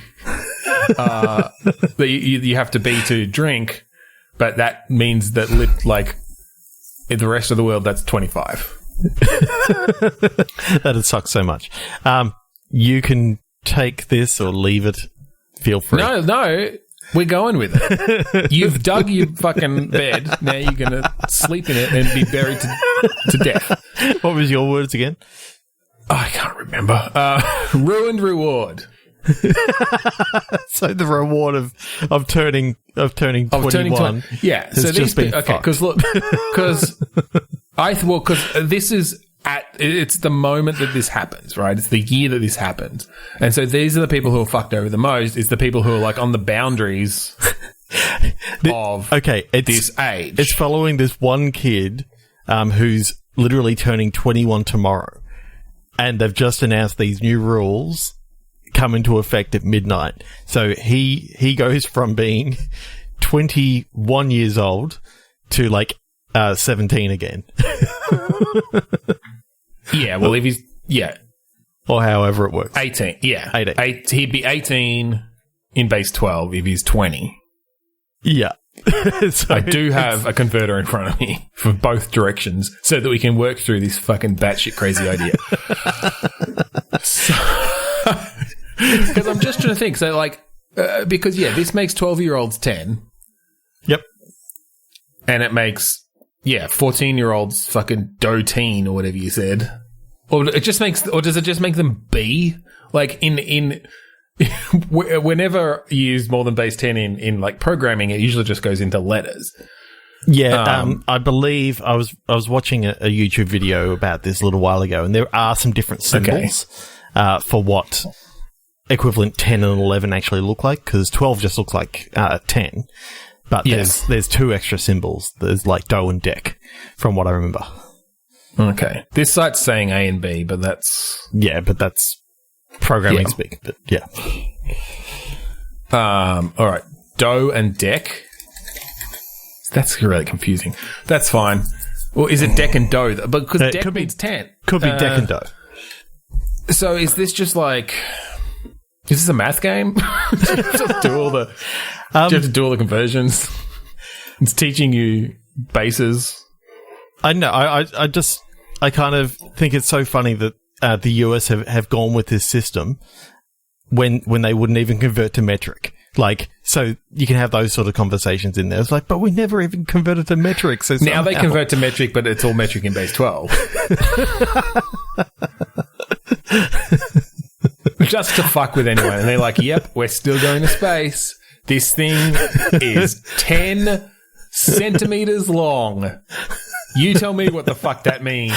that you have to be to drink. But that means that, in the rest of the world, that's 25. That'd suck so much. You can take this or leave it. Feel free. No, we're going with it. You've dug your fucking bed. Now you're going to sleep in it and be buried to death. What was your words again? I can't remember. Ruined reward. So the reward of turning 21. Yeah. So these okay, because look, because this is it's the moment that this happens, right? It's the year that this happens, and so these are the people who are fucked over the most. It's the people who are like on the boundaries of this age. It's following this one kid who's literally turning 21 tomorrow, and they've just announced these new rules come into effect at midnight. So he goes from being 21 years old to like 17 again. Yeah, well, if he's... Yeah. Or however it works. 18, yeah. 18. He'd be 18 in base 12 if he's 20. Yeah. So I do have a converter in front of me for both directions so that we can work through this fucking batshit crazy idea. Because I'm just trying to think. So, like, because, yeah, this makes 12-year-olds 10. Yep. And it makes, 14-year-olds fucking doteen or whatever you said. Or it just makes, or does it just make them B? Like, in whenever you use more than base 10 in like programming, it usually just goes into letters. Yeah, I believe I was watching a YouTube video about this a little while ago, and there are some different symbols for what equivalent 10 and 11 actually look like, because 12 just looks like 10, but there's two extra symbols. There's like dough and deck, from what I remember. Okay, this site's saying A and B, but that's programming speak, but yeah. All right. Dough and deck. That's really confusing. That's fine. Well, is it deck and dough? But because deck means 10. Could be deck and dough. So is this just like... Is this a math game? Do you have to do all the conversions? It's teaching you bases. I know. I kind of think it's so funny that the US have gone with this system when they wouldn't even convert to metric. Like, so you can have those sort of conversations in there. It's like, but we never even converted to metric. So now they convert to metric, but it's all metric in base 12. Just to fuck with anyone. And they're like, yep, we're still going to space. This thing is 10 centimeters long. You tell me what the fuck that means.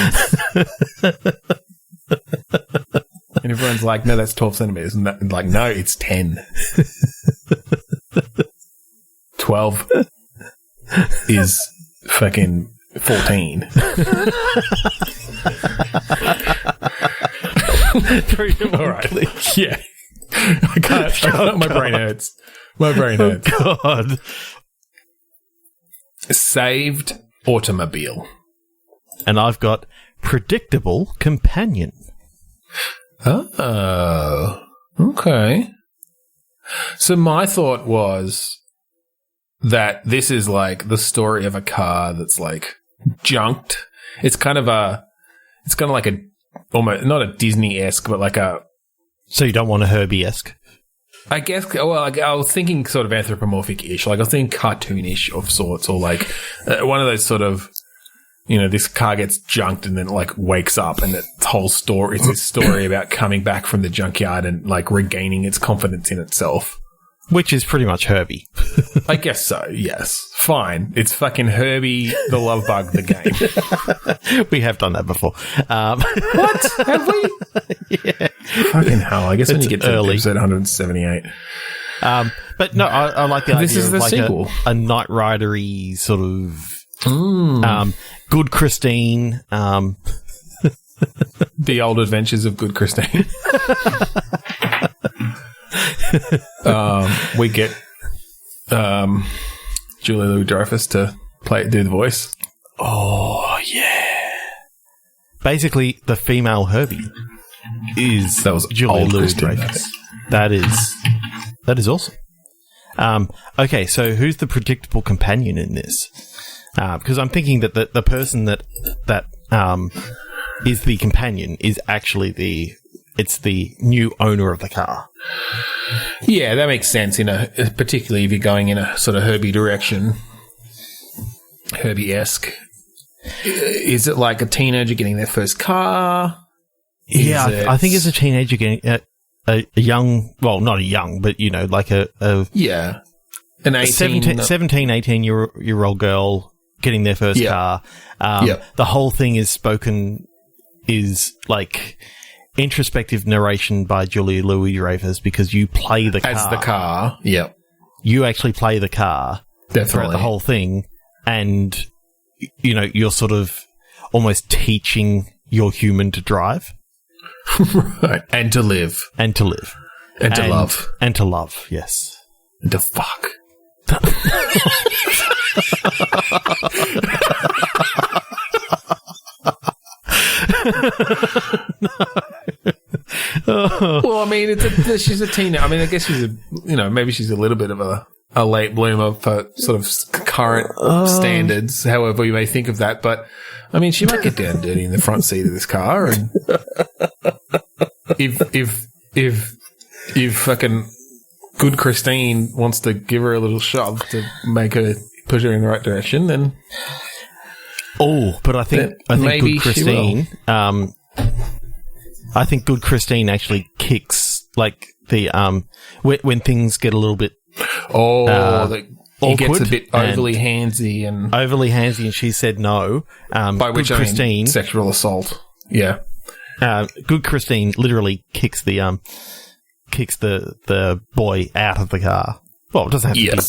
And everyone's like, no, that's 12 centimeters. And like, no, it's 10. 12 is fucking 14. All right. Yeah. I can't. My brain hurts. Oh, God. Saved automobile. And I've got predictable companion. Oh, okay. So my thought was that this is like the story of a car that's like junked. It's kind of like a almost not a Disney-esque, but like a. So you don't want a Herbie-esque? I guess. Well, like, I was thinking sort of anthropomorphic-ish. Like I was thinking cartoonish of sorts, or like one of those sort of. You know, this car gets junked and then like wakes up, and its whole story is this story about coming back from the junkyard and like regaining its confidence in itself. Which is pretty much Herbie. I guess so, yes. Fine. It's fucking Herbie the Love Bug, the game. We have done that before. What? Have we? Yeah. Fucking hell. I guess when you get to episode 178. But no, I like the idea this is the of like sequel. A Knight Rider-y sort of... Good Christine. The Old Adventures of Good Christine. We get Julia Louis-Dreyfus to do the voice. Oh, yeah. Basically, the female Herbie is Julia Louis-Dreyfus. That is awesome. Okay, so who's the predictable companion in this? Because I'm thinking that the person that is the companion is actually the new owner of the car. Yeah, that makes sense. Particularly if you're going in a sort of Herbie direction, Herbie-esque. Is it like a teenager getting their first car? I think it's a teenager getting a young, well, not a young, but you know, like an 17, 18-year-old girl getting their first car. The whole thing is like introspective narration by Julia Louis-Dreyfus, because you play the car. As the car, yep. You actually play the car throughout the whole thing, and, you know, you're sort of almost teaching your human to drive. Right. And to live. And to live. And to love. And to love, yes. And to fuck. Well, I mean, she's a teenager. I mean, I guess maybe she's a little bit of a late bloomer for sort of current standards, however you may think of that. But, I mean, she might get down dirty in the front seat of this car. And if fucking good Christine wants to give her a little shove to make her push her in the right direction, then... Oh, but I think good Christine... I think good Christine actually kicks, like, the... when things get a little bit... He gets a bit overly handsy and... Overly handsy, and she said no. By which I mean sexual assault. Yeah. Good Christine literally kicks the boy out of the car. Well, it doesn't have to be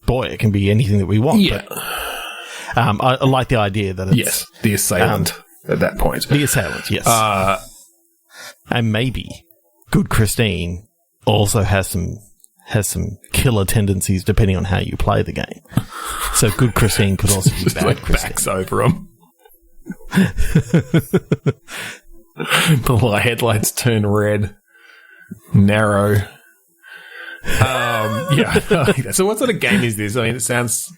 boy. It can be anything that we want. Yeah. But, I like the idea that it's... Yes, the assailant at that point. The assailant, yes. And maybe good Christine also has some killer tendencies depending on how you play the game. So good Christine could also be bad like Christine. Backs over him. The headlights turn red, narrow. Yeah. So what sort of game is this? I mean, it sounds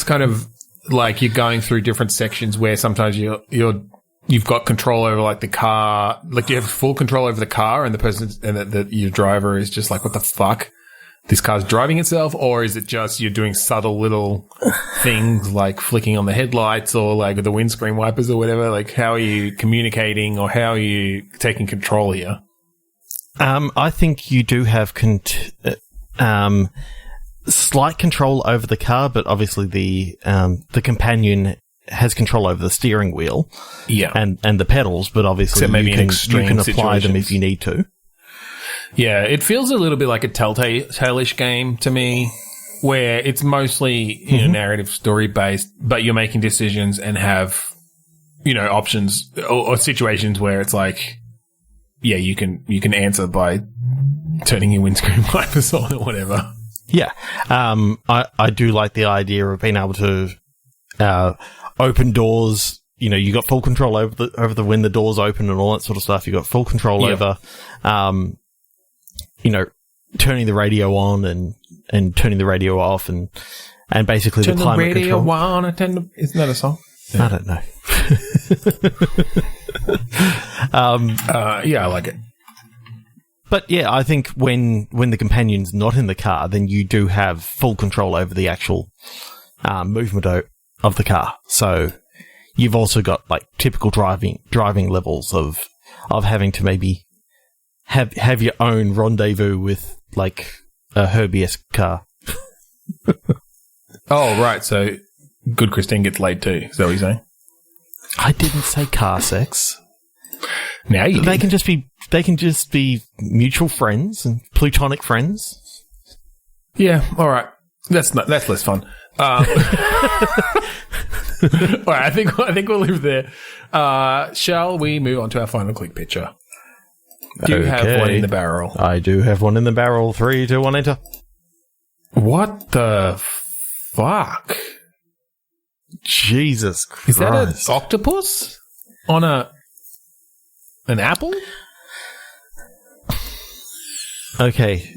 kind of like you're going through different sections where sometimes you've got control over like the car, like you have full control over the car, and the person and your driver is just like, what the fuck? This car's driving itself, or is it just you're doing subtle little things like flicking on the headlights or like the windscreen wipers or whatever? Like, how are you communicating or how are you taking control here? I think you do have slight control over the car, but obviously the companion has control over the steering wheel, and the pedals. But obviously, maybe you can apply them if you need to. Yeah, it feels a little bit like a Telltale-ish game to me, where it's mostly narrative story based, but you're making decisions and have options or situations where it's like, yeah, you can answer by turning your windscreen wipers on or whatever. Yeah, I do like the idea of being able to open doors. You got full control over the when the doors open and all that sort of stuff. You got full control over, turning the radio on and turning the radio off and basically turn the climate radio control. On, isn't that a song? Yeah. I don't know. Yeah, I like it. But yeah, I think when the companion's not in the car, then you do have full control over the actual movement of the car. So you've also got like typical driving levels of having to maybe have your own rendezvous with like a Herbie-esque car. Oh, right. So good Christine gets laid too. Is that what you're saying? I didn't say car sex. Now you They can just be mutual friends and platonic friends. Yeah, all right. That's less fun. All right, I think we'll leave there. Shall we move on to our final click picture? Do you have one in the barrel? I do have one in the barrel. 3, 2, 1, enter. What the fuck? Jesus Christ. Is that an octopus on an apple? Okay.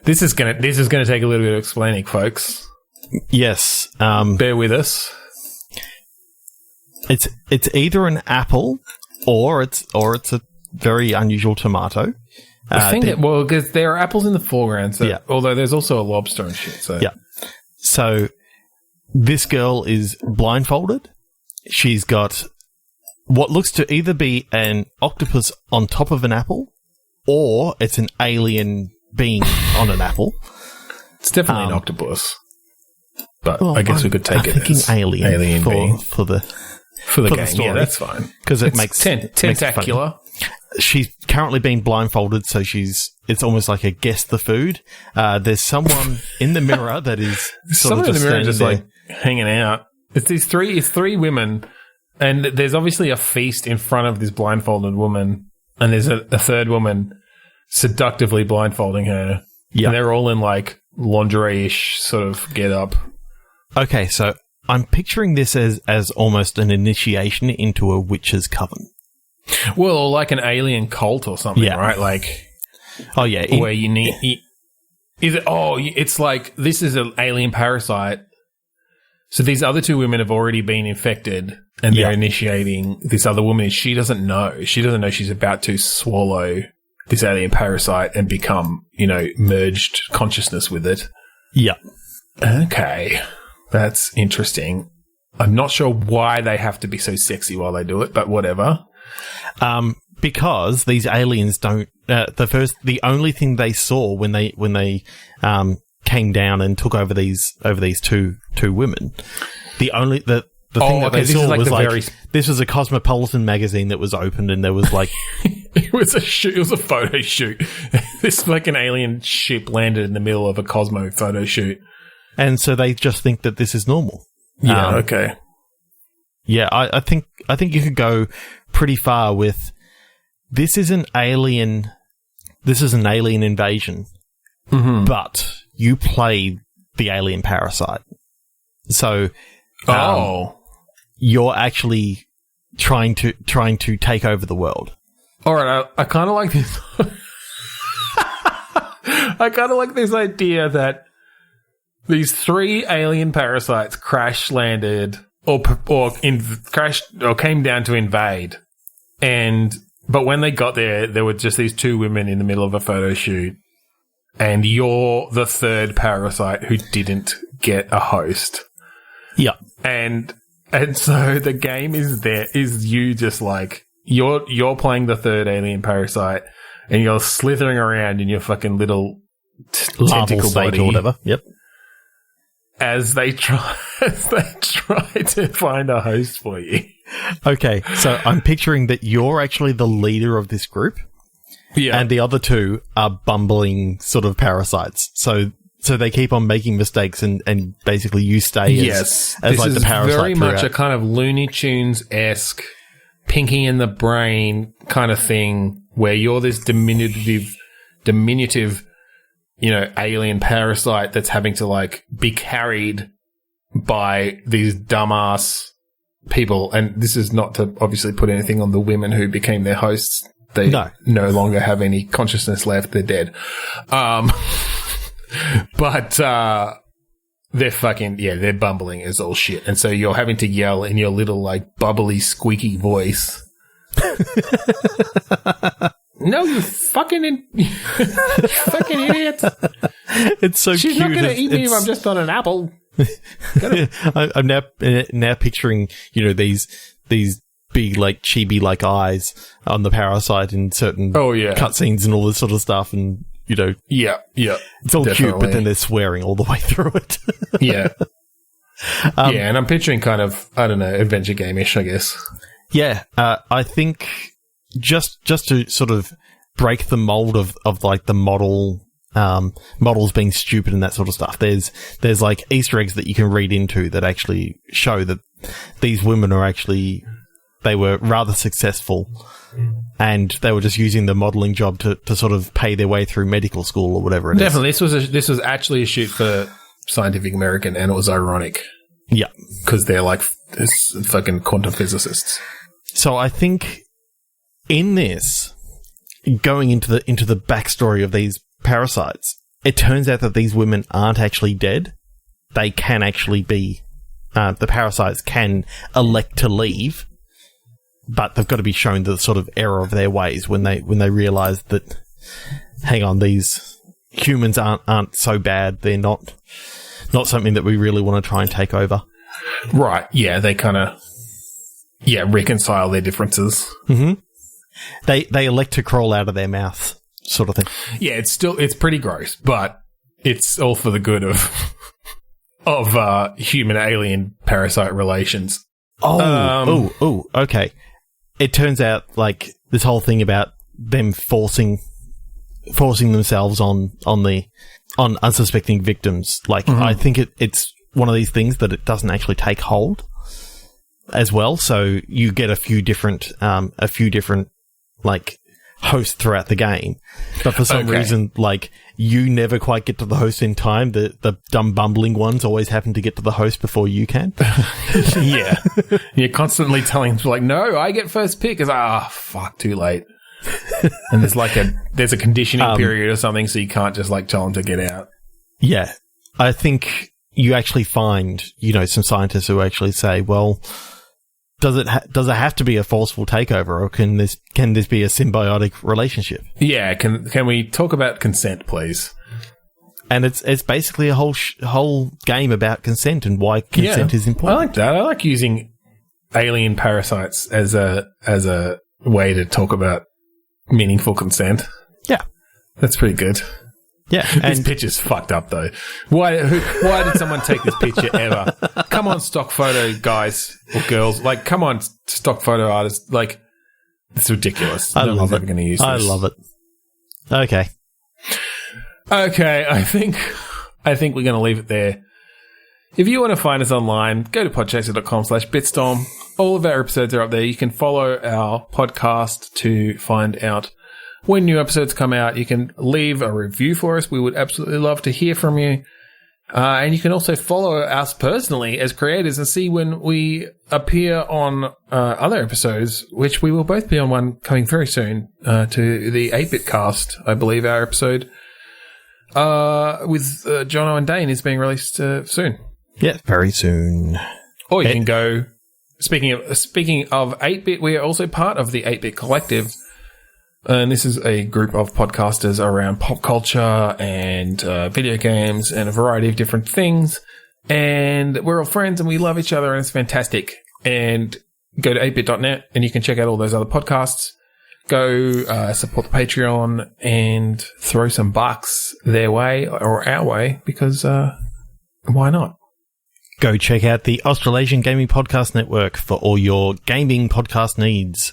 This is gonna take a little bit of explaining, folks. Yes. Bear with us. It's either an apple or it's a very unusual tomato. Because there are apples in the foreground, so although there's also a lobster and shit. So yeah. So this girl is blindfolded. She's got what looks to either be an octopus on top of an apple, or it's an alien being on an apple. It's definitely an octopus. But I guess we could take it as alien being for the game. Story. Yeah, that's fine. Because it makes tentacular. She's currently been blindfolded, so it's almost like a guess the food. There's someone in the mirror that is someone in the mirror just like hanging out. It's three women, and there's obviously a feast in front of this blindfolded woman, and there's a third woman seductively blindfolding her. Yeah. And they're all in like lingerie-ish sort of get up. Okay, so I'm picturing this as almost an initiation into a witch's coven. Well, like an alien cult or something, Yeah. right? Like, Oh, yeah. where you need... Is it? Oh, it's like this is an alien parasite. So these other two women have already been infected, and they're initiating this other woman. And she doesn't know. She doesn't know she's about to swallow this alien parasite and become, merged consciousness with it. Yeah. Okay, that's interesting. I'm not sure why they have to be so sexy while they do it, but whatever. Because these aliens don't. The only thing they saw when they came down and took over these two women, the thing that they saw was this was a Cosmopolitan magazine that was opened, and there was like it was a photo shoot. This fucking alien ship landed in the middle of a Cosmo photo shoot, and so they just think that this is normal. Yeah. Okay. Yeah, I think you could go pretty far with. This is an alien invasion, but you play the alien parasite. So, you're actually trying to take over the world. All right, I kind of like this. I kind of like this idea that these three alien parasites crash landed crashed or came down to invade, but when they got there were just these two women in the middle of a photo shoot, and you're the third parasite who didn't get a host. Yeah. And so the game is you just like, you're playing the third alien parasite, and you're slithering around in your fucking little tentacle body or whatever. Yep. As they try to find a host for you. Okay, so I'm picturing that you're actually the leader of this group. Yeah. And the other two are bumbling sort of parasites. So they keep on making mistakes, and basically you stay as like the parasite. Very much throughout. a kind of Looney Tunes-esque Pinky in the Brain kind of thing, where you're this diminutive, alien parasite that's having to like be carried by these dumbass people. And this is not to obviously put anything on the women who became their hosts. They no longer have any consciousness left. They're dead. But they're fucking, they're bumbling as all shit. And so you're having to yell in your little like bubbly, squeaky voice. No, you fucking fucking idiot. It's so She's cute. not going to eat me if I'm just on an apple. I'm now picturing, these big, like, chibi-like eyes on the parasite in certain cutscenes and all this sort of stuff, and, Yeah, it's all cute, but then they're swearing all the way through it. Yeah. And I'm picturing kind of, I don't know, adventure game-ish, I guess. Yeah, I think just to sort of break the mold of like the models being stupid and that sort of stuff. There's like Easter eggs that you can read into that actually show that these women are actually, they were rather successful, and they were just using the modeling job to sort of pay their way through medical school or whatever it is. Definitely, this was actually a shoot for Scientific American, and it was ironic. Yeah, because they're like fucking quantum physicists. So I think in this, going into the backstory of these parasites, it turns out that these women aren't actually dead. They can actually be, the parasites can elect to leave, but they've got to be shown the sort of error of their ways when they realise that, hang on, these humans aren't so bad. They're not something that we really want to try and take over. Right. Yeah. They kind of, reconcile their differences. Mm-hmm. They elect to crawl out of their mouths, sort of thing. Yeah, it's pretty gross, but it's all for the good of human alien parasite relations. Okay. It turns out like this whole thing about them forcing themselves on unsuspecting victims. Like, I think it's one of these things that it doesn't actually take hold as well. So you get a few different like host throughout the game. But for some reason, like, you never quite get to the host in time. The dumb bumbling ones always happen to get to the host before you can. Yeah. You're constantly telling them, like, no, I get first pick. It's like, fuck, too late. And there's a conditioning period or something, so you can't just, like, tell them to get out. Yeah. I think you actually find, some scientists who actually say, well, does it have to be a forceful takeover, or can this be a symbiotic relationship? Yeah, can we talk about consent, please? And it's basically a whole game about consent and why consent is important. I like that. I like using alien parasites as a way to talk about meaningful consent. Yeah, that's pretty good. Yeah, this picture's fucked up though. Why did someone take this picture ever? Come on, stock photo guys or girls. Like, come on, stock photo artists. Like, it's ridiculous. No one's ever going to use this. I love it. Okay. I think we're going to leave it there. If you want to find us online, go to podchaser.com/bitstorm. All of our episodes are up there. You can follow our podcast to find out when new episodes come out. You can leave a review for us. We would absolutely love to hear from you. And you can also follow us personally as creators and see when we appear on other episodes, which we will both be on one coming very soon to the 8-Bit Cast, I believe our episode with Jono and Dane is being released soon. Yeah, very soon. Or you can go... Speaking of 8-Bit, we are also part of the 8-Bit Collective. And this is a group of podcasters around pop culture and video games and a variety of different things. And we're all friends and we love each other and it's fantastic. And go to 8bit.net and you can check out all those other podcasts. Go support the Patreon and throw some bucks their way or our way because why not? Go check out the Australasian Gaming Podcast Network for all your gaming podcast needs.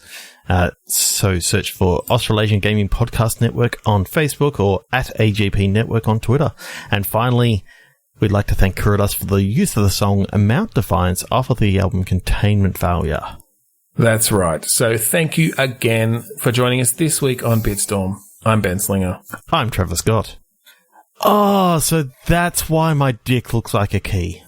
So search for Australasian Gaming Podcast Network on Facebook or at AGP Network on Twitter. And finally, we'd like to thank Kuridas for the use of the song Amount Defiance off of the album Containment Failure. That's right. So thank you again for joining us this week on Bitstorm. I'm Ben Slinger. I'm Trevor Scott. Oh, so that's why my dick looks like a key.